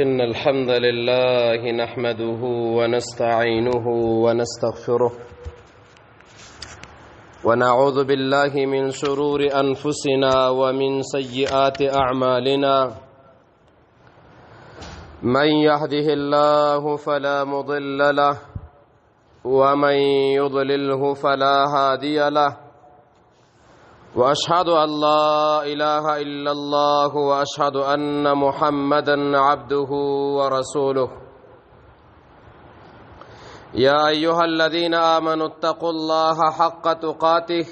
إن الحمد لله نحمده ونستعينه ونستغفره ونعوذ بالله من شرور أنفسنا ومن سيئات أعمالنا من يهده الله فلا مضل له ومن يضلله فلا هادي له وأشهد أن لا إله إلا الله وأشهد أن محمدا عبده ورسوله يا أيها الذين آمنوا اتقوا الله حق تقاته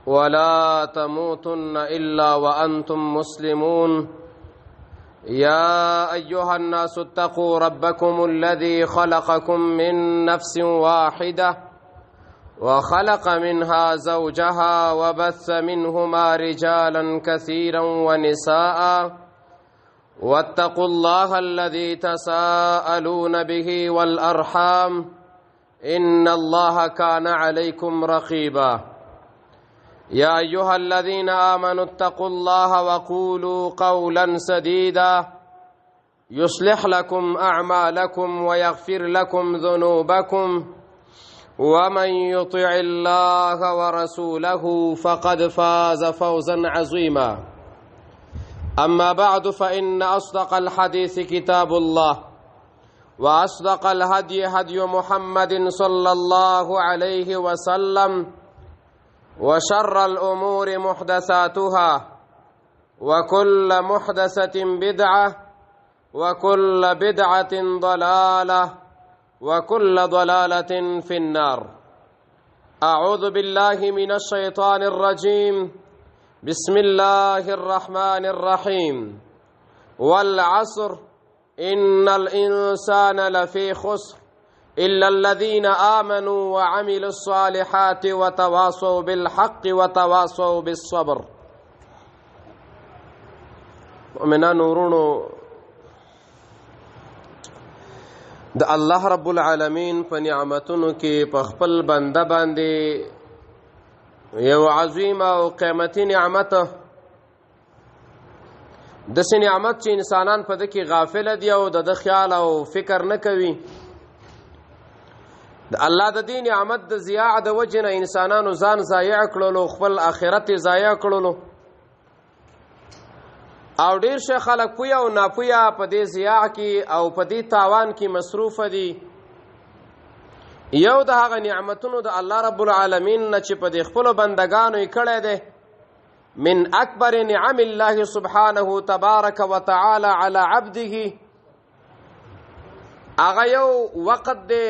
ولا تموتن إلا وأنتم مسلمون يا أيها الناس اتقوا ربكم الذي خلقكم من نفس واحدة وخلق منها زوجها وبث منهما رجالا كثيرا ونساء واتقوا الله الذي تساءلون به والأرحام إن الله كان عليكم رقيبا يا أيها الذين آمنوا اتقوا الله وقولوا قولا سديدا يصلح لكم أعمالكم ويغفر لكم ذنوبكم ومن يطع الله ورسوله فقد فاز فوزا عظيما أما بعد فإن أصدق الحديث كتاب الله وأصدق الهدي هدي محمد صلى الله عليه وسلم وشر الأمور محدثاتها وكل محدثة بدعة وكل بدعة ضلالة وكل ضلالة في النار. أعوذ بالله من الشيطان الرجيم. بسم الله الرحمن الرحيم. والعصر إن الإنسان لفي خسر إلا الذين آمنوا وعملوا الصالحات وتواصوا بالحق وتواصوا بالصبر. مؤمنان ورونو د الله رب العالمین په نعمتونو کې په خپل بنده باندې یو عظیم او قیمتي نعمت داسې نعمت چې انسانان په دې کې غافل دي او د خیال او فکر نه کوي. د الله د دې نعمت د ضیاع د وجې نه انسانانو ځان ضایع کړلو، خپل آخرت یې ضایع کړلو او ډیر شه خلک پویا او ناپویا په دې ضیاع کې او په دې تاوان کې مصروف دي. یو د هغه نعمتونو د الله رب العالمین نه چې په دې خپل بندگانو یې کړی دی من اکبر نعم الله سبحانه تبارک وتعالى على عبده، هغه یو وخت دی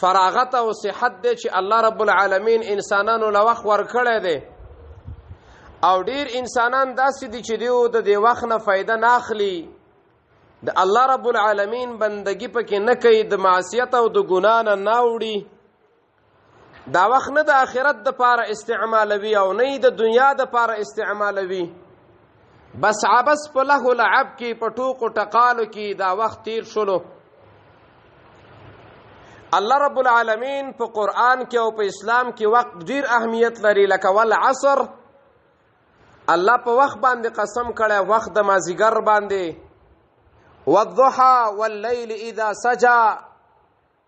فراغت او صحت دی چې الله رب العالمین انسانانو له وخت ورکړی دی او ډیر انسانان داسې دي چې دیو د دې وخت نه فایده نه اخلي، د الله رب العالمین بندگی پکې نه کوي، د معصیت او د ګناه نه ناوړي، دا وخت نه د آخرت د پاره استعمالوي او نه د دنیا د پاره استعمالوي، بس عبس په له لعب کې په ټوکو ټقالو کې دا وخت تیر شلو. الله رب العالمین په قرآن کې او په اسلام کې وخت ډیر اهمیت لري، لکه والعصر الله په وخت باندې قسم کړی، وخت د مازیګر باندې، والضحى واللیل اذا سجى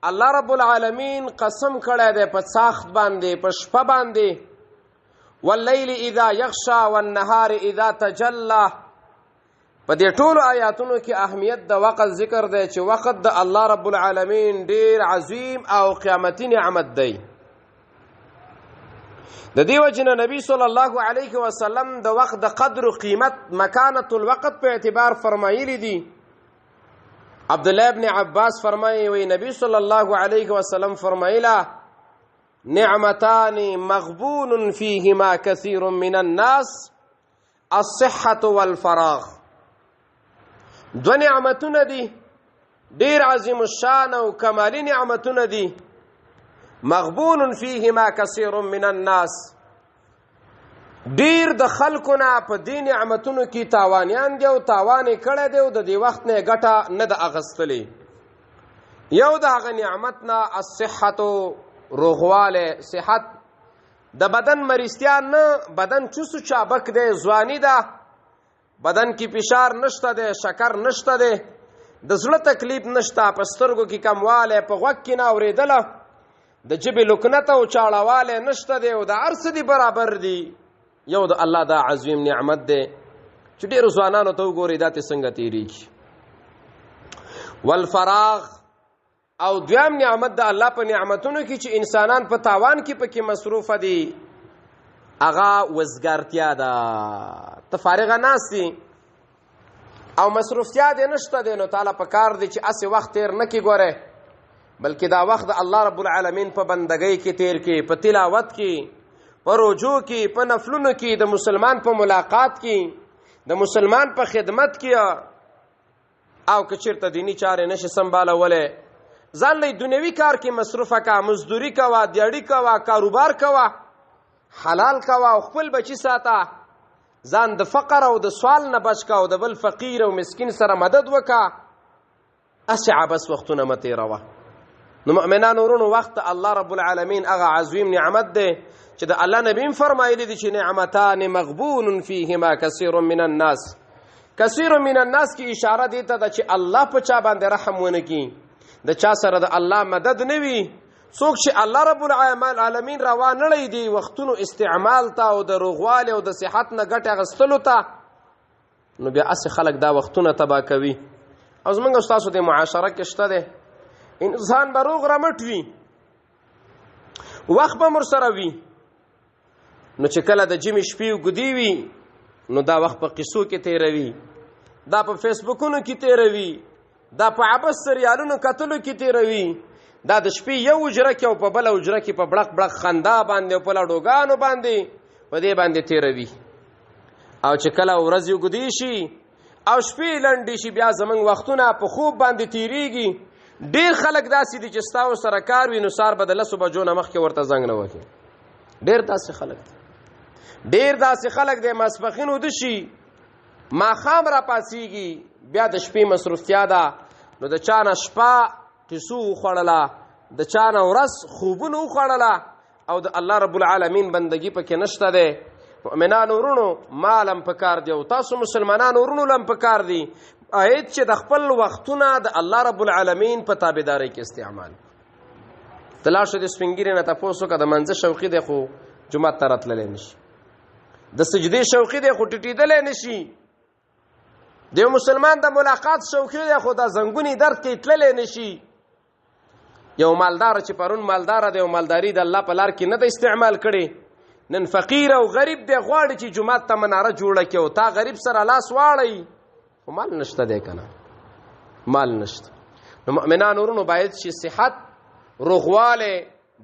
الله رب العالمین قسم کړی دی په ساخت باندې، په شپه باندې، واللیل اذا یغشى والنهار اذا تجلى. په دې ټولو آیاتونو کې اهمیت د وخت ذکر دی چې وخت د الله رب العالمین ډیر عظیم او قیامتي نعمت دی. د دې وجنه نبی صلی الله علیه وسلم د وخت د قدر و قیمت مکانت الوقت په اعتبار فرمایلی دي. عبد الله ابن عباس فرمایي وی نبی صلی الله علیه وسلم فرمایلا نعمتان مغبون فيهما كثير من الناس الصحة والفراغ. دو نعمتونه دي ډیر عظیم الشان او کمالی نعمتونه دي، مغبون فيهما كثير من الناس، ډیر د خلکونه په دې نعمتونو کې تاوانیان دي او تاوان یې کړی دی او د دې وخت نه ګټه نه ده اخیستلې. یو د هغه نعمت نه الصحت، روغواله، صحت، د بدن مریضتیا نه، بدن چوسو چابک دی، ځواني ده، بدن کې فشار نشته دی، شکر نشته دی، د زړه تکلیف نشته، په سترګو کې کمواله، په غوږ کې نه اورېدله، د ژبې لکنت او چاړهوالی نشته دی، او د هر څه دي برابر دي. یو د الله دا عظیم نعمت دی چې ډېرو ځوانانو ته وګورئ دا ته څنګه تېرېږي. والفراغ، او دویم نعمت د الله په نعمتونو کې چې انسانان په تاوان کې پکې مصروفه دي، هغه وزګارتیا ده. ته فارغه ناست دي او مصروفتیا دې نشته دی، نو تعالی په کار دی چې اسې وخت تېر نه کړي ګوره، بلکې دا وخت د الله رب العالمین په بندګۍ کې تېر کړي، په تلاوت کې، په روجو کې، په نفلونو کې، د مسلمان په ملاقات کې، د مسلمان په خدمت کې، او که چېرته دینی چارې نشي سنبالولی، ځان له دنیوي کار کې مصروفه کا، مزدوري کوه، دیاړي کوه، کاروبار کوه، حلال کوه او خپل بچي ساته، ځان د فقر او د سوال نه بچ کا او د بل فقیر او مسکین سره مدد وکا. اسې عبس وختونه مه تېروه. نو مؤمنانو ورونو، وخت الله رب العالمین هغه عظیم نعمت دی چې د الله نبی هم فرمایلی دي چې نعمتان مغبون فیهما کثیر من الناس. کثیر من الناس کی اشاره دی ته ده چې الله په چا باندې رحم ونه کي، د چا سره د الله مدد نه وي. څوک چې الله رب العالمین روا نړی دی وختونو استعمال ته او د روغوالي او د صحت نه ګټه اخیستلو ته، نو بیا اسې خلک دا وختونه تباه کوي. او زمونږ ستاسو د معاشره کې شته دی، انسان به روغ رمټ وي، وخت به ورسره وي، نو چې کله د جمعې شپې اوږدې وي نو دا وخت په قصو کې تېروي، دا په فیسبوکونو کې تېروي، دا په عبث سریالونو کتلو کې تېروي، دا د شپې یو اجره کې او په بله اجره کې په بړق بړق خندا باندې او په لډوګانو باندې په دې باندې تېروي. او چې کله ورځې اوږدې شي او شپې لنډې شي، بیا زموږ وختونه په خوب باندې تېرېږي. ډېر خلک داسې دي چې ستا ورسره کار وي نو سهار به د 10 بجو نه مخکې ورته زنګ نه وهي. ډېر داسې خلک دي، ډېر داسې خلک دی ماسپښین وده شي، ماښام را پاڅېږي، بیا د شپې مصروفتیا ده، نو د چا نه شپه قصو وخوړله، د چا نه ورځ خوبونه وخوړله، او د الله رب العالمین بندگی پکې نشته دی. مؤمنانو ورونو، مالم پکار دی او تاسو مسلمانانو ورونو لم پکار دی آیت چې د خپل وختونه د الله رب العالمین په تابعدارۍ کې استعمال. تلاشه د سپینګیرې نه تاسو کا د منځ شوقي دی خو جمعه ته راتللی نشي، د سجدې شوقي دی خو ټیټېدلی نشي، د مسلمان د ملاقات شوقي دی خو د زنګونی درد کې تللی نشي. یو مالدار چې پرون مالدار دی او مالداری د الله په لار کې نه د استعمال کړي، نن فقیر او غریب دی غواړي چې جمعه ته مناره جوړه کړي او تا غریب سره لاس واړی، خو مال نشته دی کنه، مال نشته. نو مؤمنانو ورونو باید چې صحت، روغواله،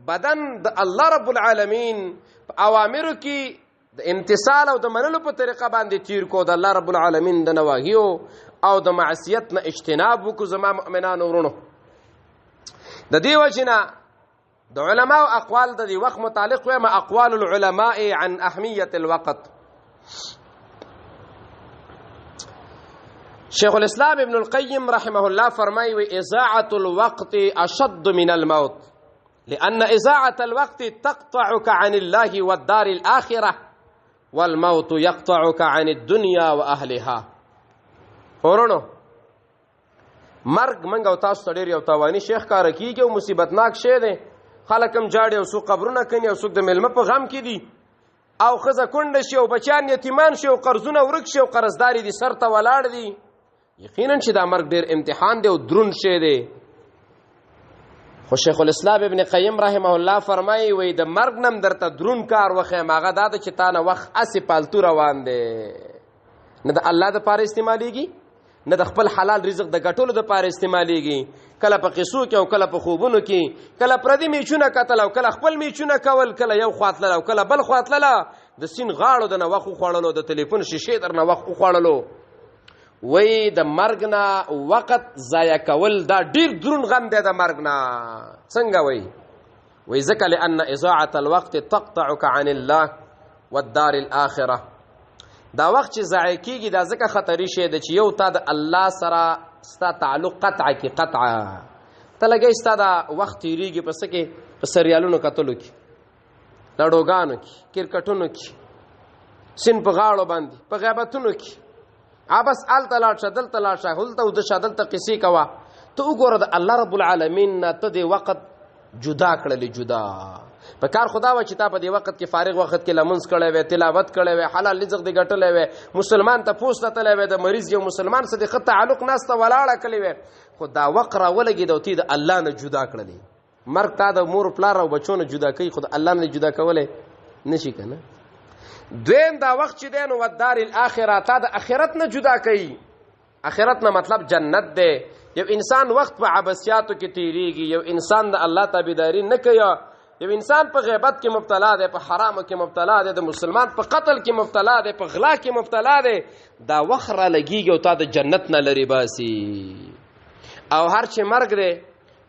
بدن د الله رب العالمین په اوامرو کې د امتثال او د منلو په طریقه باندې تیر کو، د الله رب العالمین د نواهیو او د معصیت نه اجتناب وکړو. زما مؤمنانو ورونو، د دې وجنه د علماء اقوال د دې وخت متعلق وما اقوال العلماء عن اهمیت الوقت. شیخ الاسلام ابن القیم رحمه الله فرمایي اضاعة الوقت اشد من الموت، لأن اضاعة الوقت تقطعك عن الله والدار الآخرة، والموت يقطعك عن الدنيا واهلها. ورونو، مرګ منګ او تاسو ډېر یو تاواني شیخ کار کیږي او مصیبتناک شی دی. خلک هم جاړي او څوک قبرونه کوي او څوک د میلمه په غم کې دي، او ښځه کونډه شي او بچیان یتیمان شي او قرضونه ورک شي او قرضداري دي سر ته ولاړ دي. یقینا چې دا مرګ ډېر امتحان دی او دروند شی دی. خو شیخ الاسلام ابن قیم رحمه الله فرمایي وای د مرګ نم درته دروند کار وخیم، هغه دا ده چې تا نه وخت اسې پالتو روان دی، نه د الله دپاره استعمالیږي، نه د خپل حلال رزق د ګټلو دپاره استعمالیږي. کله په قصو کې او کله په خوبونو کې، کله پردي میچونه کتل او کله خپل میچونه کول، کله یو خوا تلله او کله بل خوا تلله، د سیند غاړو د نه وخت وخوړلو، د تلیفون شیشې در نه وخت وخوړلو. وی د مرګ نه وخت ضایع کول دا ډیر دروند غم دی د مرګ نه. څنګه وی ځکه لأن اضاعة الوقت تقطعك عن الله والدار الآخرة. دا وخت چې ضایع کیږي دا ځکه خطري شی دی چې یو تا د الله سره ستا تعلق قطع کی قطعه، ته لګی ستا دا وخت تیریږي په څه کې؟ په سریالونو کتلو کې، لډوګانو کې، کرکټونو کې، سیند په غاړو باندې، په غیبتونو کې، بس الته لاړ شه دلته لاړ شه هلته ود شه دلته قصې کوه. ته وګوره د الله رب العالمین نه ته د وخت جدا کړلې جدا. په کار خدا و چې تا په دې وخت کې فارغ وخت کې لمونځ کړی وې تلاوت کړی وې حلال رزق دې ګټلی وې مسلمان ته پوسته تللی وې د مریض یو مسلمان سره د ښه تعلق ناسته ولاړه کړې وې خو دا وق راولګېد او تی د الله نه جدا کړلې. مرګ تا د مور پلار او بچو نه جدا کوي خو د الله نه جدا کولی نشي که نه. دویم دا وخت چې دی نو ودار الاخره تا د آخرت نه جدا کوي. آخرت نه مطلب جنت دی. یو انسان وخت په عبثیاتو کې تیریږي، یو انسان د الله تابعداري نه کوي، یو انسان په غیبت کې مبتلا دی، په حرامو کې مبتلا دی، د مسلمان په قتل کې مبتلا دی، په غلا کې مبتلا دی، دا وخت را لګیږي او تا د جنت نه لري باسي. او هر چې مرګ دی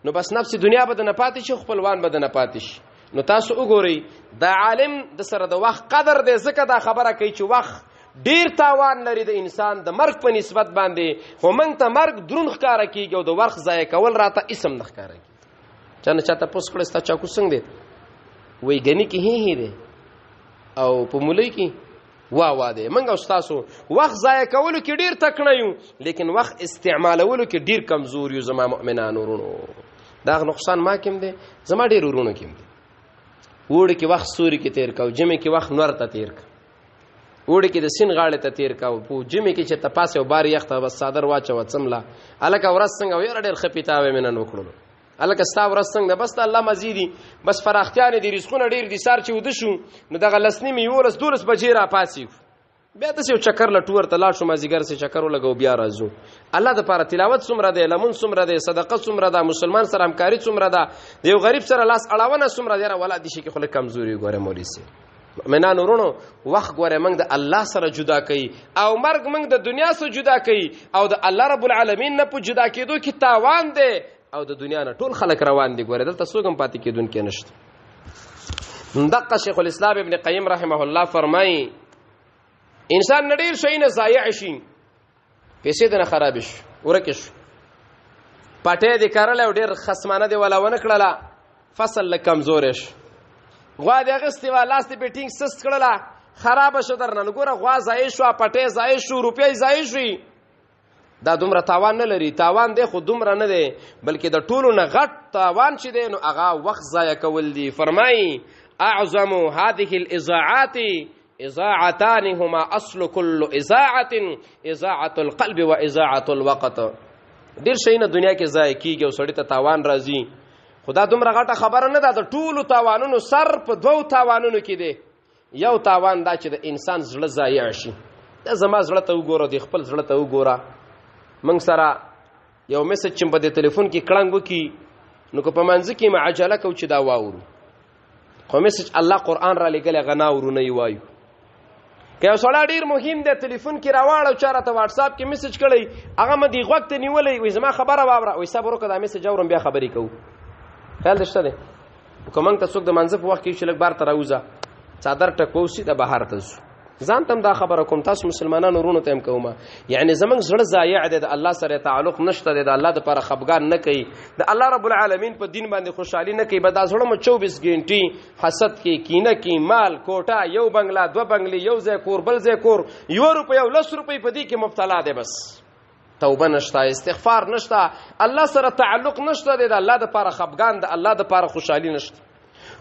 نو بس نفس دنیا به د نه پاتې شي، خپلوان به د نه پاتې شي. نو تاسو وګورئ دا عالم د سره د وخت قدر دی، ځکه دا خبره کوي چې وخت ډیر تاوان لري د انسان د مرګ په نسبت باندې. خو موږ ته مرګ دروند ښکاره کېږي او د وخت ضایع کول راته اسم نه ښکاره کېږي. چا نه چاته پوس کړی ستا چاکو څنګه دی وایي ګني کې هی دی او په مولۍ کې وا دی. موږ او ستاسو وخت ضایع کولو کې ډیر تکړه یو لیکن وخت استعمالولو کې ډیر کمزور یو. زما مؤمنانو ورونو دا نقصان ما کې دی، زما ډیر ورونو کې دی. وړي کې وخت سوري کې تیر کاو، جمعې کې وخت نور ته تیر کا، وړي کې د سین غاړې ته تیر کاو، په جمعې کې چې تپاسه او بار یخته بس صادر واچو څملا الکه ورځ څنګه ویره ډیر خپیتاوي منن وکړو الکه ستا ورځ څنګه بس الله مزيدي بس فراختیان دي رزقونه ډیر دي. سار چې ود شو نو دغه لسنی می ورس دولس بجې را پاسي بیا د یو چکر لټور ته لاړ شو مازیګر سي چکر ولګو بیا راځو. الله د پاره تلاوت څومره دی، لمون څومره دی، صدقه څومره ده، مسلمان سره همکاري څومره ده، د یو غریب سره لاس اړونه څومره دی. ولا دي شي کې خلک کمزوري ګوره مولوی سي مینان ورونو. وخت ګوره موږ د الله سره جدا کوي او مرګ موږ د دنیا سره جدا کوي او د الله رب العالمین نه په جدا کېدو کې تاوان دی او د دنیا نه ټول خلک روان دي. ګوره دلته څوک هم پاتې کېدونکی نشته. دقه شیخ الاسلام ابن قیم رحمه الله فرمایي انسان نه ډېر شی نه ضایع شي، پیسې دې نه خراب شي ورکې شو، پټې دې کرلی او ډېر خصمانه دې ولا ونه کړله، فصل له کمزوری شو، غوا دې اخیستې وه لاس دې پې ټینګ سست کړله خرابه شو در نه. نو ګوره غوا ضایع شوه، پټې ضایع شو، روپۍ ضایع شوي. دا دومره تاوان نه لري، تاوان دی خو دومره نه دی بلکې د ټولو نه غټ تاوان چې دی نو هغه وخت ضایع کول دي. فرمایي اعظم هذه الاضاعات اضاعتان هما اصل كل اضاعه اضاعه القلب و اضاعه الوقت. ډیر شي نه دنیا کې ضایع کیږي او سړی ته تاوان راځي. خدا دومره غټه خبره نه ده، د ټولو تاوانونو سر په دوو تاوانونو کې دی. یو تاوان دا چې د انسان زړه ضایع شي. دا زما زړه ته وګوره، د خپل زړه ته وګوره. موږ سره یو میسج چې په دې ټلیفون کې کړنګ وکي نو که په منځ کې معجله کو چې دا واورو، خو میسج الله قرآن را لګل غنا ورونه وایو. که یو سړی ډیر مهم دی ټلیفون کې راواړ او چاره ته واتس اپ کې میسج کړی هغه مدي غوږ ته نیولې وي زما خبره واوره وي صبر وکړه دا میسج اورم بیا خبرې کوو. خیال دشته دی کومنګ ته څوک د منځ په وخت کې چې لږ بار ته راوځه څادر ټکو سي د بهر ته ځو. ځان تم دا خبره کوم تاسو مسلمانانو ورونو ته هم کومه، یعنی زمنګ زړه ضایع دی، د الله سره تعلق نشته دی، د الله د لپاره خفګان نه کوي، د الله رب العالمین په دین باندې خوشحالي نه کوي. بد زړه مو 24 غنټې حسد کې، کینه کې، مال کوټه، یو بنگلا، دو بنگلي، یو ځای کور بل ځای کور، یو روپۍ او 10 روپۍ په دې کې مبتلا دی. بس توبه نشته، استغفار نشته، الله سره تعلق نشته دی، د الله د لپاره خفګان، د الله د لپاره خوشحالي نشته.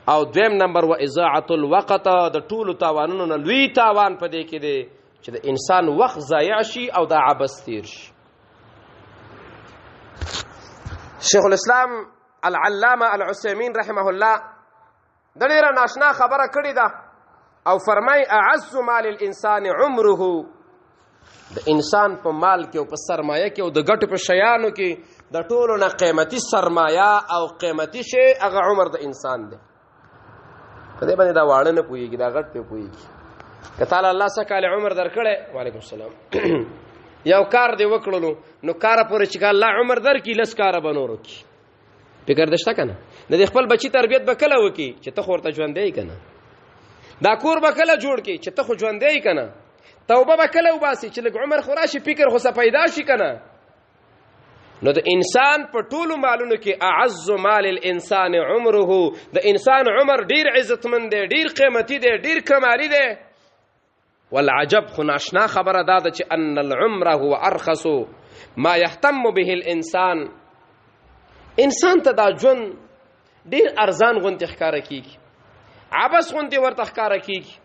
او دویم نمبر و اضاعت الوقت، د ټولو تاوانونو نه لوی تاوان په دې کې دی چې د انسان وخت ضایع شي او دا عبث تیر شي. شیخ الاسلام العلامه العثیمین رحمه الله د ډیره ناشنا خبره کړې ده او فرمای اعز مال الانسان عمره، د انسان په مال کې او په سرمایه کې او د ګټو په شیانو کې د ټولو نه قیمتي سرمایه او قیمتي شی هغه عمر د انسان دی. په دې باندې دا واړه نه پوهېږي، دا غټ پې پوهېږي. که تعالی الله څه کال عمر درکړی، وعلیکم السلام، یو کار دې وکړلو نو کاره پورې چې الله عمر درکړي 10 کاره به نور وکړي. فکر دشته که نه؟ د دې خپل بچي تربیت به کله وکړي چې ته خو ورته ژوندی که نه؟ دا کور به کله جوړ کړي چې ته خو ژوندی که نه؟ توبه به کله وباسي چې لږ عمر خو راشي، فکر خو څه پیدا شي که نه؟ نو د انسان په ټولو مالونو کې اعز مال الانسان عمره، د انسان عمر ډیر عزتمند دی، ډیر قیمتي دی، ډیر کمالي دی. والعجب خو ناشنا خبره دا ده چې ان العمر هو ارخص ما يهتم به الانسان. انسان ته دا ژوند ډیر ارزان غونډه ښکارا کیږي، عبس غونډه ورته ښکارا کیږي،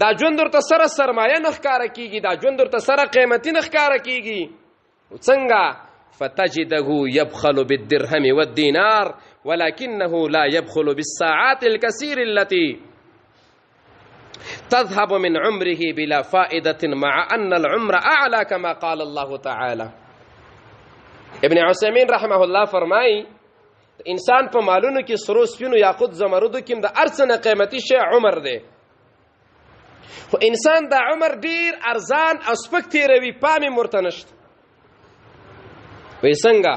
دا ژوند ورته سره سرمایه نه ښکارا کیږي، دا ژوند ورته سره قیمتي نه ښکارا کیږي. څنګه فتجده يبخل بالدرهم والدينار ولكنه لا يبخل بالساعات الكثير التي تذهب من عمره بلا فائدة مع أن العمر أعلى كما قال الله تعالى. ابن عثيمين رحمه الله فرمای انسان په مالونو کې سرو سپینو یاقوت زمرودو کې د ارسنه قیمتي شی عمر دی، خو انسان دا عمر ډیر ارزان او سپک تیروي، پامې مرته نشته. وای څنګه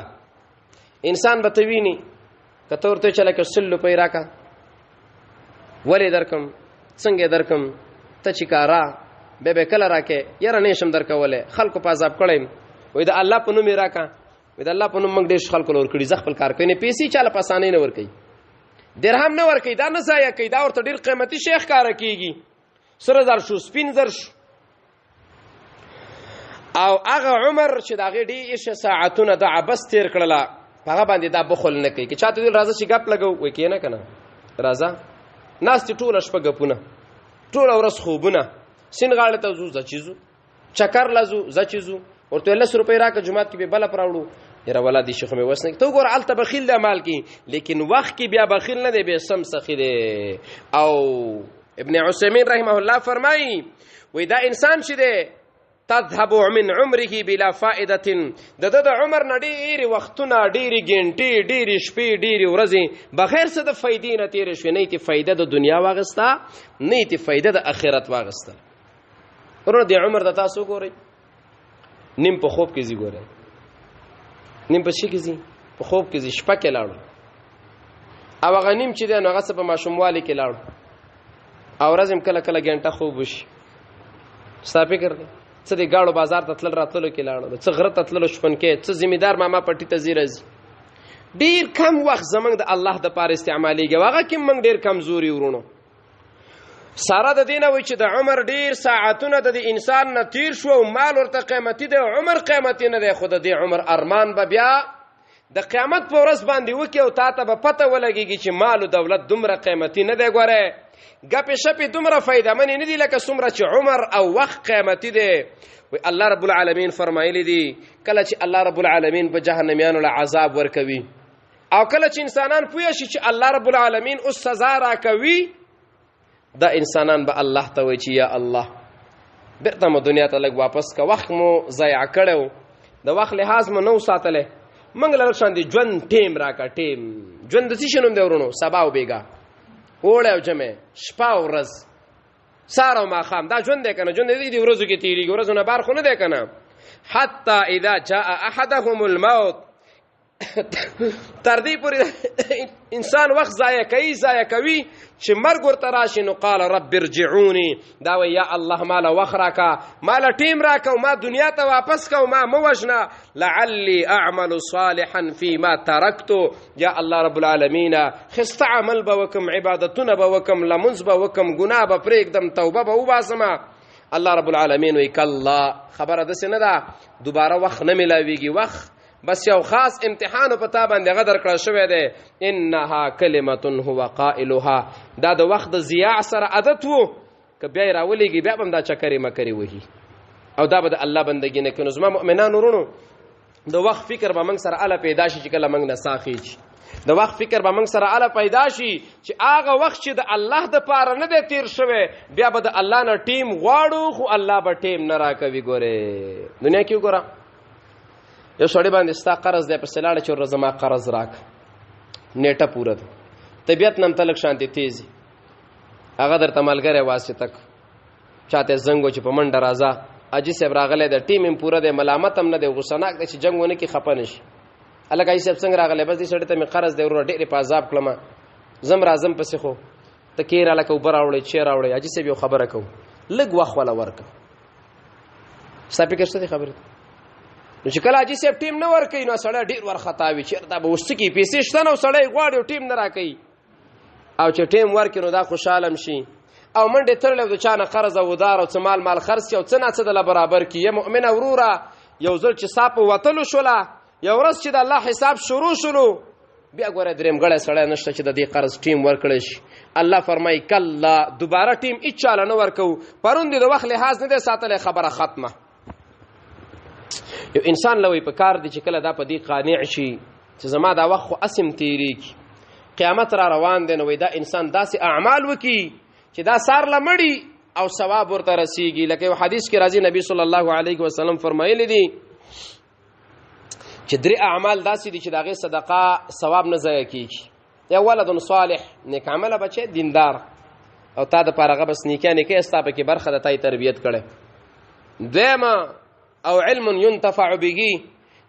انسان به ته ویني کته ورته چې لکه 100 روپۍ راکا، ولې درکم څنګه درکم، ته چې کارا به کله راکې یاره نشم درکوله، خلکو په عذاب کړم، وای د الله په نوم راکا، وای د الله په نوم موږ ډېر خلکو لور کړي، ځ خپل کار کوي، نه پیسې چاله پسانې نه ور کوي، درهم نه ور کوي، دا نه ځای کوي، دا ورته ډېر قیمتي شیخ کار کوي، سره زر شو سپین زر شو. او هغه عمر چې دا غي ډېر ساعتونه د عبس تیر کړله هغه باندې دا بخل نه کوي، چې چاته دل راځي چې غپ لګو وای کینه کنه راځه ناس ته ټول شپه غپونه، ټول ورځ خوبونه، سین غاړه ته زو ځچیزو چکر لزو ځچیزو ورته 100 روپۍ راکه جمعات کې به بل پراوړو، یره ولادي شیخ مې وسنه ته ګور الته بخیل د مال کې، لیکن وخت کې بیا بخیل نه دی، به سم سخی دی. او ابن عثيمين رحمه الله فرمایي وای دا انسان چې دی تذهب من عمره بلا فائده، د عمر نه ډېری وختونه، ډېری ګنټې، ډېری شپې، ډېری ورځې بغیر څه د فائدې نه تیر شوي، نه تی فائدہ د دنیا واغستا، نه تی فائدہ د آخرت واغستا. ورنه د عمر د تاسو ګورئ نیم په خوب کې زی ګورئ، نیم په شي کې زی په خوب کې زی شپه کې لاړو، او هغه نیم چې دی نو هغه څه په ماشوموالي کې لاړو، او ورځ هم کله کله ګنټه خوب وشي. ستا فکر دی څه دی گاړو بازار ته تلل راتللو کې لاړو، څه غره ته تللو شپن کې، څه ذمہدار ماما پټی ته زی راځي. ډیر کم وخت زمنګ د الله د پاره استعماليږي، هغه کې موږ ډیر کمزوري ورونو. ساره د دینه وای چې د عمر ډیر ساعتونه د انسان نه تیر شو، مال ورته قیمتي دی، عمر قیمتي نه دی، خو د دې عمر ارمان به بیا د قیامت په ورځ باندې وکي، او تا ته به پته ولګيږي چې مال او دولت دومره قیمتي نه دی. ګوره ګپې شپې دومره فایده منې نه دي لکه څومره چې عمر او وخت قیمتي دی. وی الله رب العالمین فرمایلی دي کله چې الله رب العالمین په جهنميانو له عذاب ورکوي، او کله چې انسانان پوه شي چې الله رب العالمین اوس سزا راکوي، دا انسانان به الله ته وایي چې یا الله بیرته مو دنیا ته لږ واپس کا، وخت مو ضایع کړو، د وخت لحاظ مو نو ساتلی، موږ له شان دي ژوند ټیم راکا، ټیم ژوند د څه شنوم دی ورونو، سبا او بیګا، اوړه او جمع، شپه او ورځ، سار او ماښام، دا ژوند دی کنه، ژوند دې ورځو کې تیریږي، ورځو نه بار خو نه دی کنه. حتی اذا جاء احدهم الموت، تر دې پورې انسان وخت ضایع کوي چې مرګ ورته راشي، نو قال رب ارجعوني، دا وی یا الله مال وخت راکا، مال ټیم راکا، ما دنیا ته واپس کا، ما موجنا لعلی اعمل صالحا فيما تركت، یا الله رب العالمین خست عمل بوکم، عبادتونه بوکم، لمنز بوکم، گناه به پرېږدم، توبه به وباسم. الله رب العالمین وی کلا، خبره داسې نه ده دوباره وخت نه ملاویږي، وخت بس یو خاص امتحان په تا باندې غدر کړی شوی دی. انها کلمه هو قائلها، دا د وخت د ضیاع سره عادت وو، که بیا یې راولېږي بیا به هم دا چکرې مکرې وهي، او دا به د الله بندګي نه کوي. نو زما مؤمنانو ورونو د وخت فکر به موږ سره اله پیدا شي چې کله موږ نه سا خېږي، د وخت فکر به موږ سره اله پیدا شي چې هغه وخت چې د الله د پاره نه دی تیر شوی، بیا به د الله نه ټیم غواړو، خو الله به ټیم نه راکوي. ګورې دنیا کې وګوره، یو سړی باندې ستا قرض دی، پسې لاړه چې ورځ زما قرض راک، نیټه پوره ده، طبیعت نم تلک شانتي تیزي، هغه درته ملګری واسطه چاته زنګ و چې په منډه راځه، اجي صاحب راغلی د ټیم هم پوره دی، ملامت هم نه دی، غوسناک دی چې جنګ ونه کې خفه نشي. هلکه اجي صاحب څنګه راغلی؟ بس دې سړي ته مې قرض دی ورور، ډېرې په عذاب کړم، زم راځم پسې، خو ته کې راله که اوبه راوړئ چای راوړئ. اجي صاحب یو خبره کوو، لږ وخت وله ورکړه. ستا فکر څه دی خبرې؟ نو چې کله حاجي صاحب ټیم نه ورکوي نو سړی ډېر ورخطا وي، چېرته به اوس څه کوي، پیسې شته نه او سړی غواړي ټیم نه راکوي، او چې ټیم ورکړي نو دا خوشحاله هم شي، او منډې تړلی د چا نه قرض او ودار او څه مال خرڅ کړي او څه نه څه دله برابر کړي. یا مؤمنه وروره یو ځل چې ستا په وتلو شوله یو ورځ چې د الله حساب شروع شلو بیا ګوره درېمګړی سړی نشته چې د دې قرض ټیم ورکړی شي. الله فرمایي کله دوباره ټیم هېچاله نه ورکوو. پرون دې د وخت لحاظ نه دی ساتلی خبره ختمه. یو انسان له وایي په کار دی چې کله دا په دې قانع شي چې زما دا وخت خو اسم تېرېږي قیامت را روان دی نو وایي دا انسان داسې اعمال وکړي چې دا سار له مړي او ثواب ورته رسیږي. لکه یو حدیث کې راځي نبی صلی الله علیه وسلم فرمایلی دي چې 3 اعمال داسې دي چې د هغې صدقه ثواب نه ضایع کېږي. یا ولد صالح نیک عمله بچی دیندار او تا دپاره هغه بس نیکۍ ستا پکې برخه د تا یې تربیت کړی. دویمه او علم ينتفع به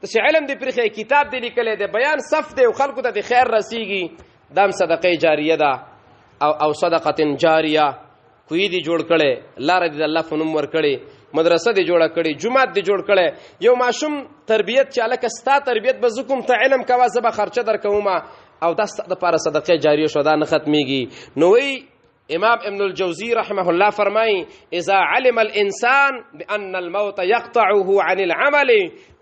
داسې علم دی پرېښی کتاب دی لیکلی دی بیان صف دی او خلکو ته د خیر رسیږي دا هم صدقې جاریه ده. او صدقه جاریه کوی دی جوړ کړی لاره دی د الله په نوم ورکړی مدرسه دی جوړه کړی جومات دی جوړ کړی یو ماشوم تربیت چې هلکه ستا تربیت به زه کوم ته علم کوه زه به خرچه در کومه او دا ستا دپاره صدقې جاریه شو دا نه ختمیږي. نو وی امام ابن الجوزی رحمه الله فرمای اذا علم الانسان بان الموت يقطعه عن العمل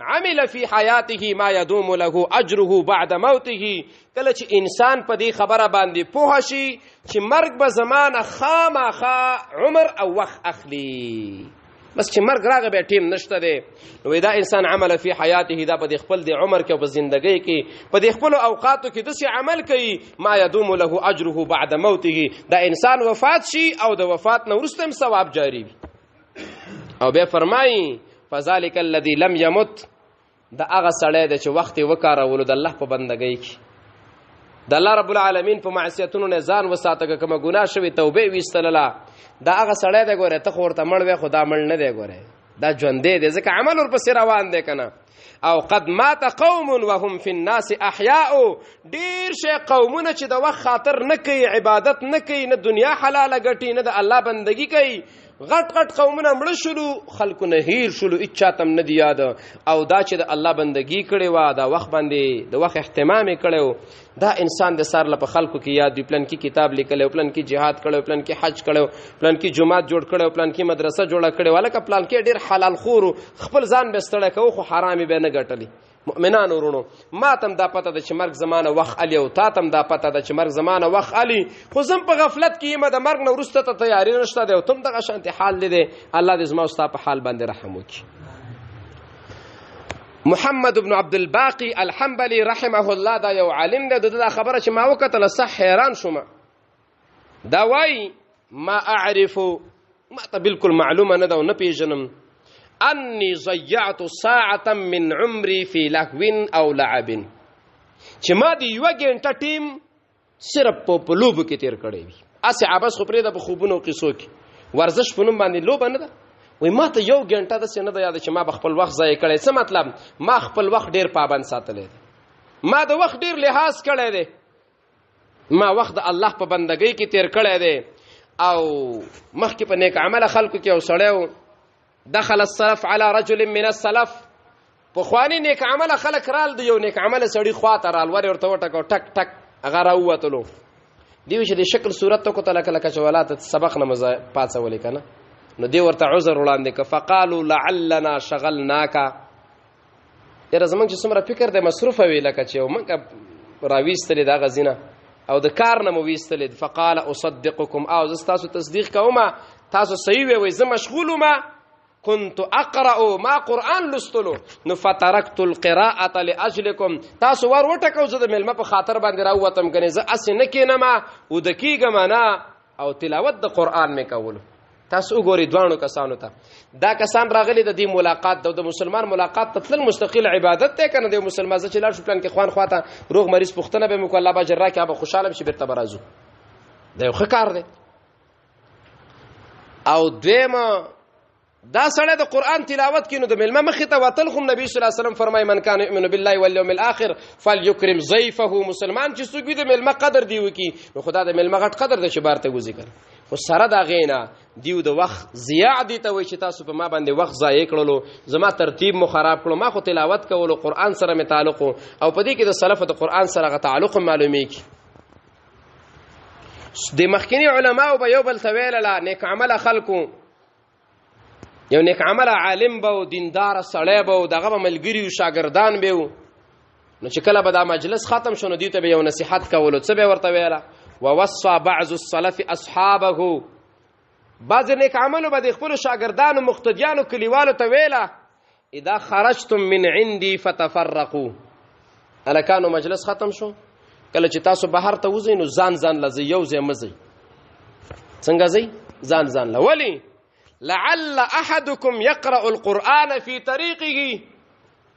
عمل في حياته ما يدوم له اجره بعد موته. کله چې انسان په دې خبره باندې پوه شي چې مرګ به زمانه خامخا عمر او وخت اخلي بس چې مرګ راغی بیا ټیم نشته دی نو دا انسان عمل فی حیاته دا په دې خپل د عمر کې او په زندګۍ کې په دې خپلو اوقاتو کې داسې عمل کوي ما یدوم له اجره بعد موته. دا انسان وفات شي او د وفات نه وروسته هم ثواب جاری وي. او بیا فرمایي فذلک الذي لم يمت دا هغه سړی دی چې وخت یې وکارولو د الله په بندګۍ کې د الله رب العالمین په معصیتونو نه ځان وساته که کومه ګناه شوې توبې ویستلله دا هغه سړی دی ګوره ته خو ورته مړ وی خو دا مړ نه دی ګوره دا ژوندی دی ځکه عمل ورپسې روان دی که نه. او قد مات قوم وهم فی الناس احیاء ډېر شی قومونه چې د وخت خاطر نه کوي عبادت نه کوي نه دنیا حلاله ګټي نه د الله بندګي کوي غټ غټ قومونه مړه شلو خلکو نه هیر شلو هېچا ته هم نه دي یاد او دا چې د الله بندګي کړې وه دا وخت باندې د وخت اهتمام یې کړی و دا انسان د سار له په خلکو کې یاد وي پلن کې کتاب لیکلی پلن کې جهاد کړی پلن کې حج کړی پلن کې جومات جوړ کړی پلن کې مدرسه جوړه کړې هلکه پلان کې ډېر حلال خور خپل ځان به ستړی کوو خو حرام یې به نه ګټلی. مؤمنانو ورونو ما تم دا پته ده چې مرګ زمانه وخت علي او تا تم دا پته ده چې مرګ زمانه وخت علي خو زم په غفلت کې یم د مرګ نه وروسته ته تیاري نشته دی او تم دغه شانتې حال دی الله دې زما او ستا په حال باندې رحم وکړي. محمد بن عبد الباقي الحنبلي رحمه الله دا یو عالم دی دا خبره چې ما وکتله صح حیران شوم. دا وایي ما اعرف ما ته بالکل معلومه نه ده او نه پیژنم انی ضیعت ساعة من عمری فی لهو او لعب چې ما د یوه ګنټه ټیم صرف په لوبو کې تیر کړی وي هسې عبس خو پرېږده په خوبونو او قصو کې ورزش په نوم باندې لوبه نه ده. وایي ما ته یو ګنټه داسې نه ده یاده چې ما به خپل وخت ضایع کړی. څه مطلب ما خپل وخت ډېر پابند ساتلی دی ما د وخت ډېر لحاظ کړی دی ما وخت د الله په بندګۍ کې تیر کړی دی او مخکې په نیک عمله خلکو کې یو سړی دخل السلف على رجل من السلف پخوانی نیک عمله خلک رال دی یو نیک عمله سړي خواته رال ور ورته وټکو ټک ټک هغه راووتلو دیو چې د شکل صورت ته کوته لکه لکه چې ولاته سبق نه مزه پاڅولې که نه نو دی ورته عذر وړاندې که فقالوا لعلنا شغلناک یاره زمونږ چې څومره فکر دی مصروفه وي لکه چې موږ راویستلې د هغه ځینه او د کار نه مو ویستلې فقال اصدقکم او زه ستاسو تصدیق کومه تاسو صحیح وی زه مشغول ومه كنت اقرأ ما قرآن لستلو نو فتركت القراءة لاجلكم تاسو ور وټکو زه د ملمه په خاطر باندې راووتم کنه زه اسې نه کینم او د کیږم نه او تلاوت د قرآن مې کولو. تاسو وګورئ دوانو کسانو ته دا کسان راغلي د دې ملاقات د مسلمان ملاقات ته تلل مستقل عبادت دی کنه د مسلمان چې لاړ شو پلان کې خوان خواته روغ مریض پختنه به مکو الله باجر راکې به خوشاله بشي بیرته برازو دا یو ښه کار دی. او دویمه دا سړی د قرآن تلاوت کینو د ملمه مخې ته وتل خو نبی صلی الله علیه وسلم فرمای من کان یؤمن بالله والیوم الاخر فلیکرم ضیفه مسلمان چې څوک وي د ملمه قدر دی وکي نو خدا د ملمه غټ قدر د چې بار ته وځي کړي خو سره دا غینا دیو د وخت ضیاع دي ته وای چې تاسو په ما باندې وخت ضایع کړلو زما ترتیب مو خراب کړو ما خو تلاوت کولو قرآن سره مې تعلق او په دې کې د سلف د قرآن سره غ تعلق معلومیږي. د مخکینی علماو به یو بل ته ویله نیک عمله خلکو یو نیک عمله عالم به او دیندار سړی به او دغه به ملګري او شاګردان به و نو چې کله به دا مجلس ختم شو نو دوی ته به یو نصیحت کولو څه به ورته ویله ووصى بعض السلف اصحابه بعض نیک عملو به د خپلو شاګردانو مقتدیانو کلیوالو ته ویله اذا خرجتم من عندي فتفرقوا الکانو مجلس ختم شو کله چې تاسو بهر ته وځئ نو ځان لځئ یو ځای مه ځئ څنګه ځئ ځان له ولې لعل احدكم يقرأ القرآن في طريقه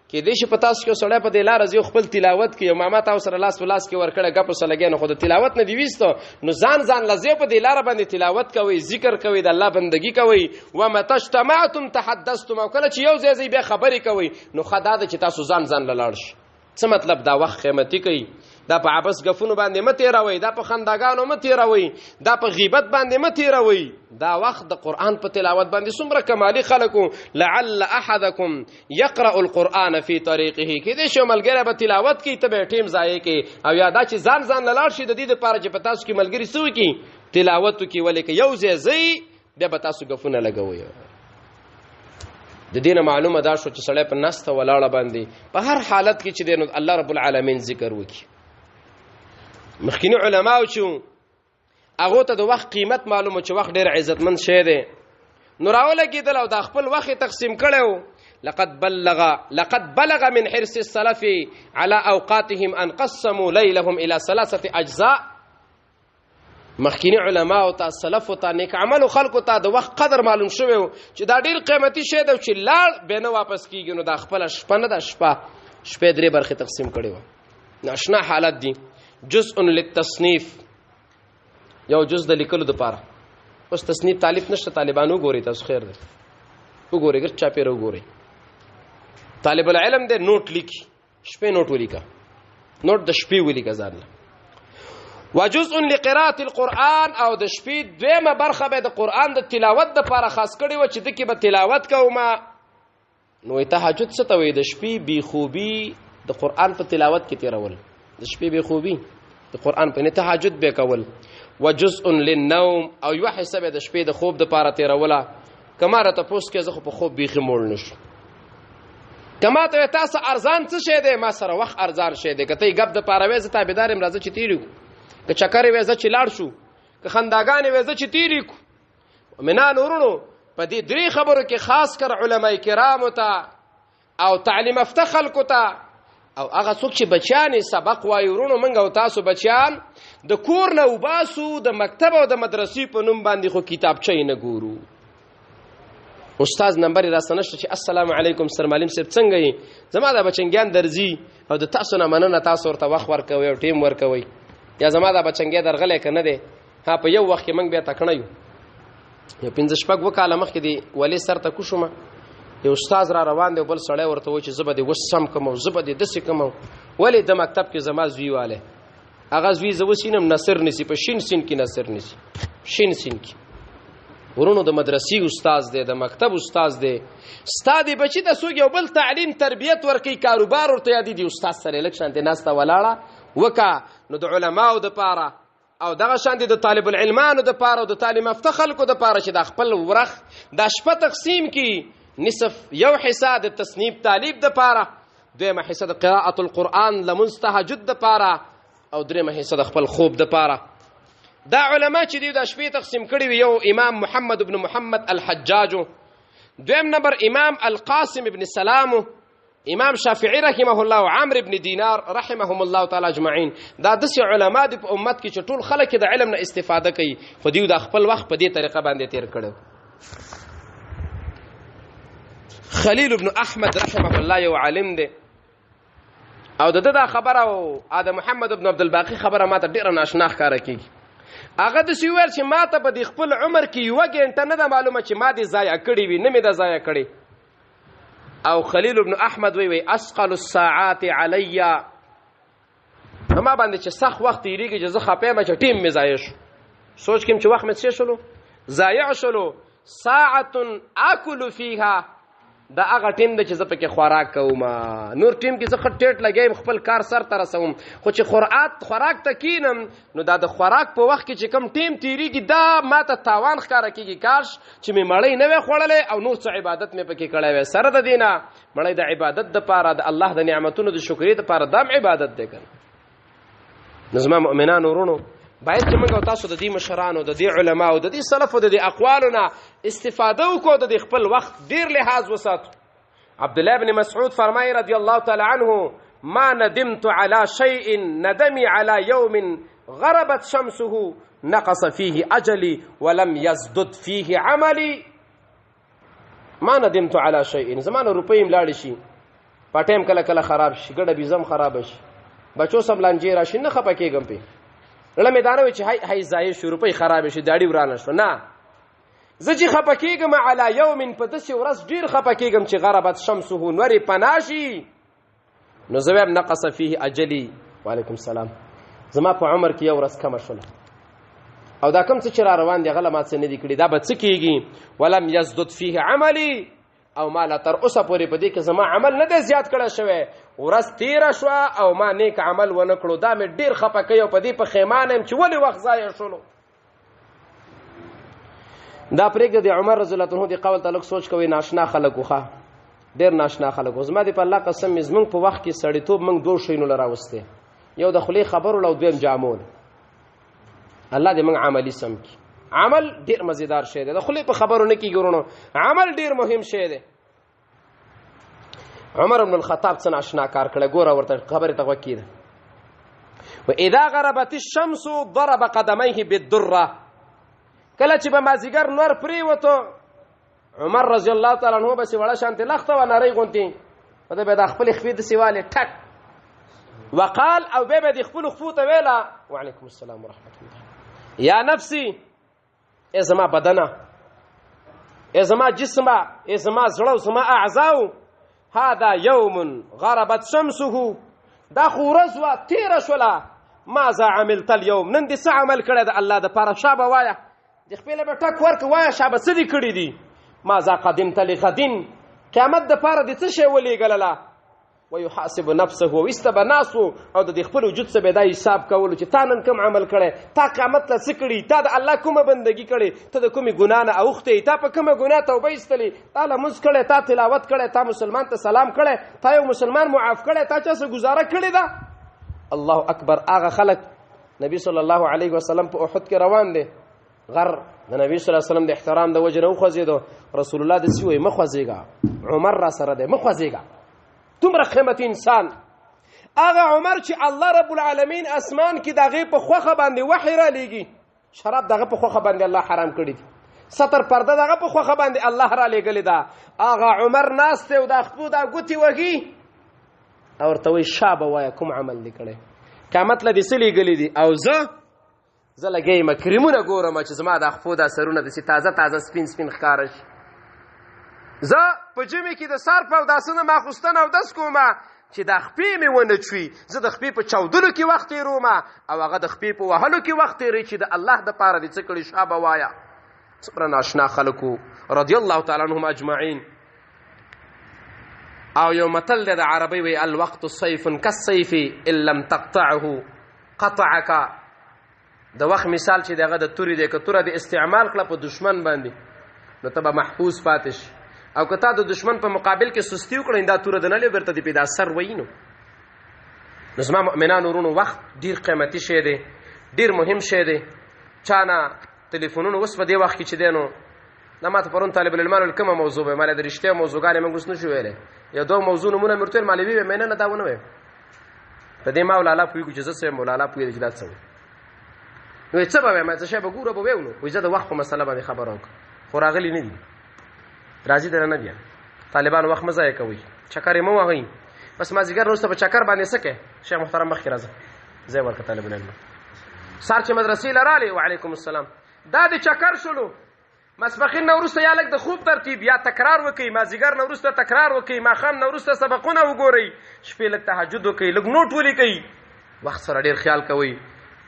کې دې شي په تاسو کې سړی په دې لار ځي خپل تلاوت کوي ماما تاسو سره لاس په لاس کې ورکړه غپ سره لګي نو خو د تلاوت نه دی وستو نو ځان لځي په دې لار باندې تلاوت کوي ذکر کوي د الله بندگی کوي و متجتمعتم تحدثتم او کله چې یو ځای بیا خبرې کوي نو خدای دې چې تاسو ځان لاړ شي څه مطلب دا وخت قیمتي کوي دا په عبس غفونو باندې مته راوي دا په خنداګانو مته راوي دا په غیبت باندې مته راوي دا وخت د قران په تلاوت باندې څومره کمالي خلکو لعل احدکم يقرأ القرآن في طريقه کې دې شو ملګری به تلاوت کوي ته به ټیم ځای کې او یادا چې ځان لاړ شي د دې لپاره چې پتا سو کې ملګری سوي کې تلاوت کوي ولې کې یو ځای بیا به تاسو غفونه لګوي د دینه معلومه دا شو چې سړی په نسته ولاړه باندې په هر حالت کې چې دین الله رب العالمین ذکر وکي مخکینی علماو چې هغه ته د وخت قیمت معلومه چې وخت ډیر عزتمن شی دی نو راوله کېدل او د خپل وخت تقسیم کړو لقد بلغ من حرص السلف على اوقاتهم ان قسموا ليلهم الى 3 اجزاء مخکینی علما او تا سلف او تا نیک عمل خلکو ته د وخت قدر معلوم شوی چې دا ډیر قیمتي شی دی چې لاړ به نه واپس کیږي نو د خپل شپه نه د شپه درې برخه تقسیم کړي و ناشنا حالت دي جزء للتصنيف یو جزء د لیکلو د پاره اوس تصنیف طالب نشته طالبانو ګوري تاسو خیر ده وګورئ ګر چا پیرو ګورئ طالب العلم دې نوٹ لیکي شپه نوٹ ولیکا نوٹ د شپې ولیکا ځان وجزء لقراءة القرآن او د شپې دویمه برخه به د قرآن د تلاوت د لپاره خاص کړي و چې د کې به تلاوت کومه نو تهجد څه ته وي د شپې بی خوبي د قرآن په تلاوت کې تیرول د شپې بی خوبي د قرآن په تهجد به کول وجزء للنوم او یو حساب د شپې د خوب د لپاره تیروله کما را تاسو کې زه په خوب بیخي مول نشو کما ته تاسو ارزان څه شه دی ما سره وخت ارزان شه دی کته غب د لپاره وې ز تابعدار مرزه چې تیریو که چکر وېزه چې لاړ شو که خنداګانې وېزه چې تیری کو منان ورونو په دې درې خبرو کې خاص کر علماء کرام ته او تعلیم افته خلکو ته او هغه څوک چې بچیان سبق وایي ورونو منګه او تاسو بچیان د کور نه وباسو د مکتب او د مدرسې په نوم باندې خو کتابچې نه ګورو استاد نمبر راستنشته چې السلام علیکم سر معلم صاحب څنګه یې زما د بچنګیان درځي او د تاسو نه مننه تاسو ورته وخت ورکوي او ټیم ورکوي یا زما دا بچنګي درغلې کنه دي ها په یو وخت کې موږ بیا تکړه یو 15 شپږ وکاله مخکې دی ولی سر ته کوشم یو استاد را روان دی بل سړی ورته و چې زبده وسم کوم زبده دسې کوم ولی د مکتب کې زما زویواله هغه زوی زو سینم نصر نسی په شین سین کې نصر نسی شین سین کې ورونو د مدرسې استاد دی د مکتب استاد دی استاد بچی د سوګ یو بل تعلیم تربیت ورکی کاروبار ورته یادی دی استاد سره الکشن ته ناستا ولاړه وکا نو د علماو د پاره او دغه شان دي د طالب العلمانو د پاره او د تعلیم افته خلکو د پاره چې د خپل ورخ د شپه تقسیم کی نصف یو حصہ د تصنیف طالب د پاره دویمه حصہ د قراءه القرآن لمستهجد د پاره او دریمه حصہ د خپل خوب د پاره دا علما چې دی د شپې تقسیم کړي یو امام محمد ابن محمد الحجاج دویم نمبر امام القاسم ابن سلام امام شافعی رحمه الله او عمرو ابن دینار رحمهم الله تعالی اجمعین دا د علماء د امت کې چې ټول خلک د علم نه استفاده کوي خو دیو د خپل وخت په دې طریقه باندې تیر کړو خلیل ابن احمد رحمه الله یو عالم دی او دغه خبره او ادم محمد ابن عبد الباقی خبره ماته ډیره ناشنا ښکارا کیږي هغه د سیور چې ماته په د خپل عمر کې یو غنټه نه معلومه چې ما دې ضایع کړی وي نه مې دا ضایع کړی او خلیل ابن احمد وی اسقل الساعات علی ما باندې چې سخت وخت یریږي چې زه خپه ما چې ټیم می ضایع شو سوچ کوم چې وخت مې څه شلو ضایع شلو ساعه اكل فيها دا هغه ټیم د چې زه پکې خوراک کوم. نور ټیم کې زه ټیټ لګیم خپل کار سر ته رسوم، خو چې خوراک ته کینم نو دا د خوراک په وخت کې چې کم ټیم تیریږي دا ماته تاوان ښکاره کېږي. کاش چې مې مړۍ نه وی خوړلی او نور څه عبادت مې پکې کړی وی. سره د دې نه مړۍ د عبادت دپاره د الله د نعمتونو د شکرې دپاره دا هم عبادت دی که نو زما مؤمنانو ورونو باید چې موږ او تاسو د دې مشرانو د دې علماو د دې سلفو د دې اقوالو نه استفاده وکړو، د دې خپل وخت ډیر لحاظ وساتو. عبدالله بن مسعود فرمایي رضی الله تعالی عنه ما ندمت على شيء ندمي على يوم غربت شمسه نقص فيه اجلي ولم يزدد فيه عملي. ما ندمت على شيء زمانه روپۍ ملاړ شي پټیم کله کله خراب شي ګډه بيزم خراب شي بچو سم لانجې راشي نه خپه کېږم په لړ میدان وي چې هاي ضایع شو روپۍ خراب شي داړي ورانه شو نه زه چې خپه کېږم على يوم په داسې ورځ ډیر خپه کېږم چې غربت شمسه نورې پناشي نو زه هم نقص فيه اجلي. وعليكم السلام. زما په عمر کې یو ورځ کم شول او دا کوم څه چې را روان دي غله ما څه نه دي کړي دا به څه کېږي. ولم يزدد فيه عملي او ما لا تر اوسه پورې په دې کې زما عمل نه دی زیات کړی شوی. ورځ تیره شوه او ما نیک عمل ونه کړو دا مې ډېر خفه کوي او په دې پښیمانه یم چې ولې وخت ضایع شولو. دا پرېږده د عمر رضی الله عنه دې قول ته لږ سوچ کوئ. ناشنا خلک وخه ډېر ناشنا خلک زما دې په الله قسم زموږ په وخت کې سړیتوب موږ دوه شیونو له راوستې یو د خولې خبرو او دویم جامون. الله دې موږ عملي سم کړي. عمل ډېر مزیدار شی دی د خولې په خبرو نه کېږي ورونو عمل ډېر مهم شی دی. عمر بن الخطاب څه ناشنا کار کړی ګوره ورته خبرې ته غوږ کېده. واذا غربت الشمس ضرب قدميه بالدره کله چې به مازدیګر نور پرېوتو عمر رضی الله تعالی عنه بسې وړه شانتې لخته وه نرۍ غوندې په ده به د خپلې خپې داسې والې ټک وقال او بیا به د خپلو خپو ته ویله وعلیکم السلام ورحمة الله یا نفسي ای زما بدنه ای زما جسمه ای زما زړه او زما اعضاو هذا يوم غربت شمسه دا خو ورځ وه تېره شوله ماذا عملت اليوم نن دې څه عمل کړی د الله دپاره شا به وایه د خپله به ټک ورکړه وایه شا به څه دې کړي دي. ماذا قدمت لغدین قیامت دپاره دې څه شی ولېږلله ويحاسب نفسه وایسته به ناسو او د دې خپل وجود څه به دا حساب کولو چې تا نن کوم عمل کړی تا قیامت له څه کړي تا د الله کومه بندګي کړې ته د کومې ګناه نه اوښتې تا په کومه ګناه توبه ایستلې تا لمونځ کړی تا تلاوت کړی تا مسلمان ته سلام کړی تا یو مسلمان معاف کړی تا چا څه ګزاره کړې ده. الله اکبر. هغه خلک نبی صلی الله علیه وسلم په احد کې روان دی غر د نبی صلی الله علیه وسلم د احترام د وجه نه وخوځېدو رسول الله داسې وایي مه خوځېږه عمر را سره دی مه خوځېږه دومره قیمتي انسان. هغه عمر چې الله رب العالمین اسمان کې د هغې په خوښه باندې وحی را لیږي شراب د هغه په خوښه باندې الله حرام کړي دي ستر پرده د هغه په خوښه باندې الله را لیږلې ده. هغه عمر ناست دی او دا خپو دا ګوتې وږي او ورته وایي شا به وایه کوم عمل دې کړی قیامت له دې څه لیږلي دي او زه لګیم کریمونه ګورم چې زما د خپو دا سرونه داسې تازه تازه سپین سپین ښکاره شي. زه په جمعې کې د سر په اوداسه نه ماخوستن اودس کومه چې دا خپې مې ونه چوي زه د خپې په چاودلو کې وخت تېرومه او هغه د خپې په وهلو کې وخت تېروي چې د الله دپاره دې څه کړي شا به وایه. څومره ناشنا خلکو رضی الله تعالی عنهم اجمعین. او یو متل دی د عربۍ وی الوقت صیف کالصیف ان لم تقطعه قطعک. د وخت مثال چې دغه د تورې دی که توره د استعمال کړه په دشمن باندې نو ته به محفوظ پاتې شي او که تا د دشمن په مقابل کې سستی وکړې دا توره د نه بیرته دې پیدا سر وایي. نو زما مؤمنانو ورونو وخت ډېر قیمتي شی دی ډېر مهم شی دی. چا نه تلیفونونه اوس په دې وخت کې چې دی نو دا ما ته پرون طالب العلمانو کومه موضوع به ما له د رښتیا موضوعګانې موږ اوس نه شو ویلی یو دو موضوع نمونه مې ورته ویل مالوي وی مې نه دا ونه ویم په دې ما ولالا پوهېږو چې زه څه یم ولالا پوهېږي چې دا څه وي نو څه به وایم څه شی به ګوره به ویو نو وایي زه د وخت په مسله باندې خبره وکړم خو راغلي نه دي راځي دره نه دي طالبان وخت مه ضایع کوئ چکر یې مه وهئ بس مازدیګر وروسته په چکر باندې څه کوې شیخ محترم مخکې راځه ځای ورکړه طالب العلم سار چې مدرسې له رالې وعلیکم السلام دا د چکر شلو مسبخین نه وروسته یا لږ د خوب ترتیب یا تکرار وکئ مازدیګر نه وروسته تکرار وکئ ماښام نه وروسته سبقونه وګورئ شپې لږ تهجد وکئ لږ نوټ ولیکئ وخت سره ډېر خیال کوئ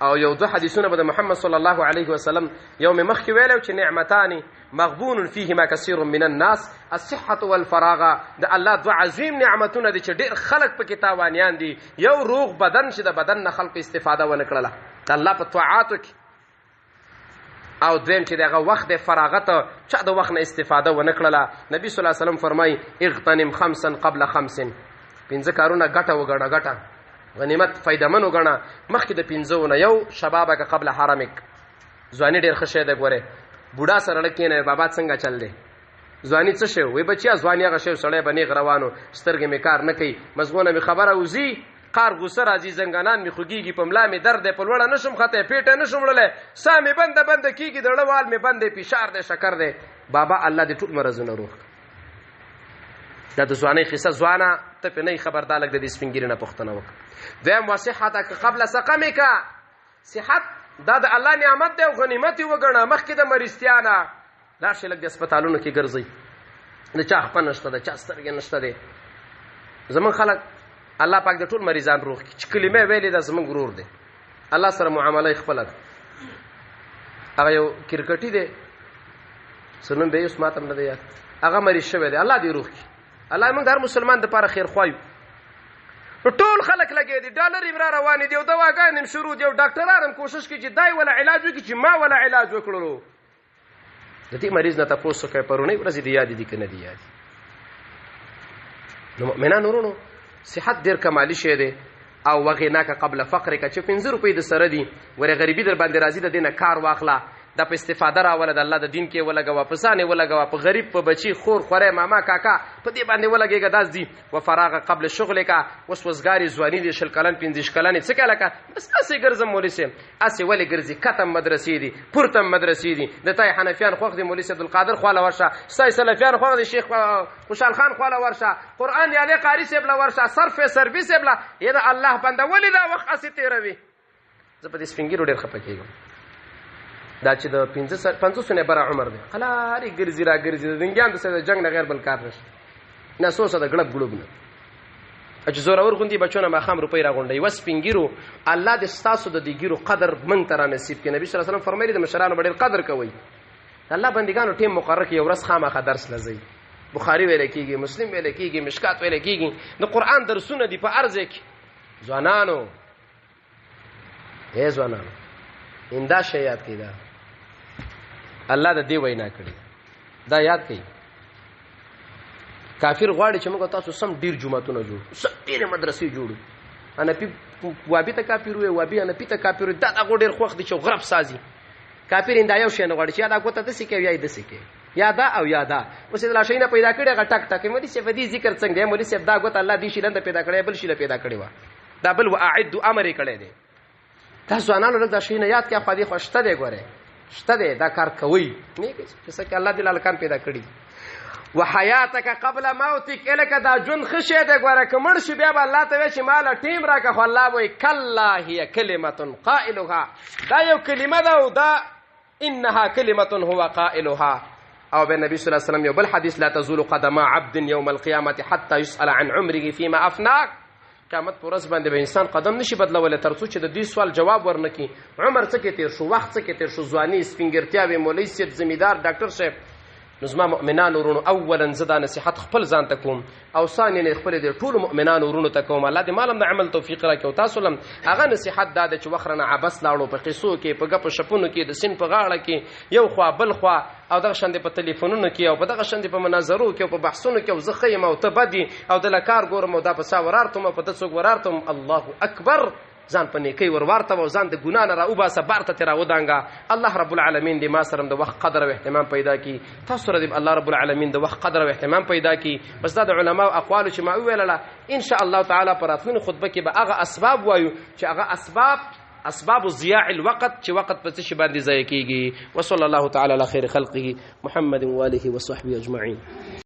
او یو دوه حدیثونه به د محمد صلی الله علیه وسلم یوم مخکې ویلو چې نعمتان مغبون فيهما كثير من الناس الصحه والفراغ د الله دو عظیم نعمتونه دي چې ډېر خلق په کې تاوانیان دي یو روغ بدن چې د بدن نه خلق استفاده ونه کړله د الله په طاعاتو کې او دویم چې دغه وخت د فراغت چا د وخت نه استفاده ونه کړله نبی صلی الله علیه وسلم فرمای اغتنم خمسا قبل خمس پنځه کارونه ګټه وګڼه ګټه غنیمت فایده منو غنا مخکې د 15 نه یو شبابک قبل حرمک ځواني ډیر خشه ده ګوره بوډا سره لکینه بابا څنګه چل دی ځواني څه شی وي بچیا ځواني هغه شی سړی بنې غروانو سترګې می کار نه کوي مزغونه می خبره وزي قار غوسه راځي زنګانان می خوګيږي په ملا می درد په لوړه نشم خته پیټه نشم وړله سامي بند کیږي دړوال می بندې فشار ده شکر ده بابا الله دې ټول مرزونه روح دا د ځواني قصه ځوانه ته په نه خبردار لګ د سپینګری نه پښتنه وک دیم وصحتک قبل سقمک صحت دا د الله نعمت دی او غنیمت وګڼه مخکې د مریضتیانه لا شي لګ د هسپتالونو کې ګرځي د چا خپل نشته د چا سترګې نشته دی زمون خلک الله پاک د ټول مریضان روح کی چې کلمه ویلې د زمون غرور دی الله سره معامله خپل ده هغه یو کرکټي دی سنن به اوس ماتم نه دی هغه مریض شوی دی الله دې روح کی الله موږ هر مسلمان د لپاره خیر خوایو ټول خلک لګي دي ډالر ایمرا روان دي او دواګان شروع دي او ډاکټرانو کوشش کوي چې دای ولا علاج وکړي چې ما ولا علاج وکړلو د دې مریض نه تاسو کوي پرونی ورځ دي یاد دي کنه دي یاد نو مؤمنانو ورونو صحت ډیر کمالي شی دی او وغناک قبل فقرک چې 15 روپۍ د سره دي ور غریبي در باندې راځي د دینه کار واخلا د په استفاده راول د الله د دین کې ولګه واپسانه ولګه په غریب په بچي خور خوره ماما کاکا په دې باندې ولګيګه داس دي و فراغ قبل شغلک وسوسګاری ځواني دي شل کلن 15 کلن څه کلکه بس اسې ګرځم مولوی سي اسې ولې ګرځي کتم مدرسې دي پورتم مدرسې دي د تای حنفیان خوخ دي مولوی عبد القادر خواله ورشه سای سلفیان خوخ دي شیخ خوشحال خان خواله ورشه قران دی علي قاری سیبلا ورشه صرف سرویس سیبلا یدا الله بنده ولې دا وخت اسې تیروي زه په دې سپینګیرو ډېر خپکیږم دا چې د 500 نه بر عمر دی خلاري ګرځي را ګرځي د دنګیان د سره جنگ نه غیر بل کار نشي نه سوسه د غړب غړوب نه چې زوره ور غوندي بچونه ما خام روپۍ را غونډي وس پینګیرو الله د ستاسو د دیګیرو قدر من تر نصیب کې نبی صلی الله علیه وسلم فرمایلی د مشرانو ډېر قدر کوي الله بندګانو ټیم مقرر کې یو ورځ خامخا درس لزی بخاری ویل کېږي مسلم ویل کېږي مشکات ویل کېږي د قران درسونه دی په ارزه کې ځوانانو ځوانانو انده شی یاد کړئ الله د دې وینا کړی دا یاد کړئ کافر غواړي چې موږ تاسو سم ډیر جمعهتونه جوړ سم ډیر مدرسې جوړو انا پی وابي ته کافر وي وابي انا پی ته کافر دا غوډیر خوخ دي چې غرب سازي کافر انده یو شی نه غواړي چې دا کوته د سکه وی د سکه یادا او یادا اوس د لاشینه پیدا کړي غ ټک ټک مې دې دې ذکر څنګه مې دې دا غوته الله دې شیلند پیدا کړي بل شیله پیدا کړي وا دا بل واعد امر کړي دي تاسو انانو له شینه یاد کې خو دې خوشته دی ګوره شته دی دا کار کوي نه چې څنګه الله دې لالکان پیدا کړي وحیاتک قبل موتک الک دا جون خشه ده ګوره کمر شي بیا الله ته وی چې مال ټیم راکه خو الله وی کلا هي کلمه قائلها دا یو کلمه ده او دا انها کلمه هو قائلها او به نبی صلی الله علیه وسلم یو بل حدیث لا تزول قدم عبد يوم القيامه حتى يسأل عن عمره فيما افناه قیامت پر ورځ باندې به انسان قدم نشي بدلول تر څو چې د دې سوال جواب ورنکي عمر څه کې تیر شو وخت څه کې تیر شو ځواني سپینګرتیا به مولوی سید زمیدار ډاکټر صاحب نظم مؤمنان ورونو اولا زدا نصيحت خپل ځان تکوم او ثانیا خپل د ټول مؤمنان ورونو تکوم الله دې مالم د عمل توفیق راکړي او تاسو لم هغه نصيحت داده چې وخرنه عبس لاړو په قصو کې په غپ شپونو کې د سین په غاړه کې یو خوا بل خوا او دغه شند په ټلیفونونو کې او په دغه شند په مناظرو کې او په بحثونو کې او زخیم او تبدي او د لکار ګورم او دا په ساورارتم په دڅوک ورارتم الله اکبر ځان په نیکی ورورته او ځان د ګنا نه راوباسه بارته تر ودانګه الله رب العالمین دې ما سره د وخت قدر او اهتمام پیدا کی تاسو سره دې الله رب العالمین د وخت قدر او اهتمام پیدا کی بس دا د علماء اقوال چې ما ویلله ان شاء الله تعالی پر اتمن خطبه کې به هغه اسباب وایو چې هغه اسباب ضياع الوقت چې وخت په څه باندې ضایع کیږي وصلی الله تعالی علی خیر خلقه محمد و آله و صحبه اجمعین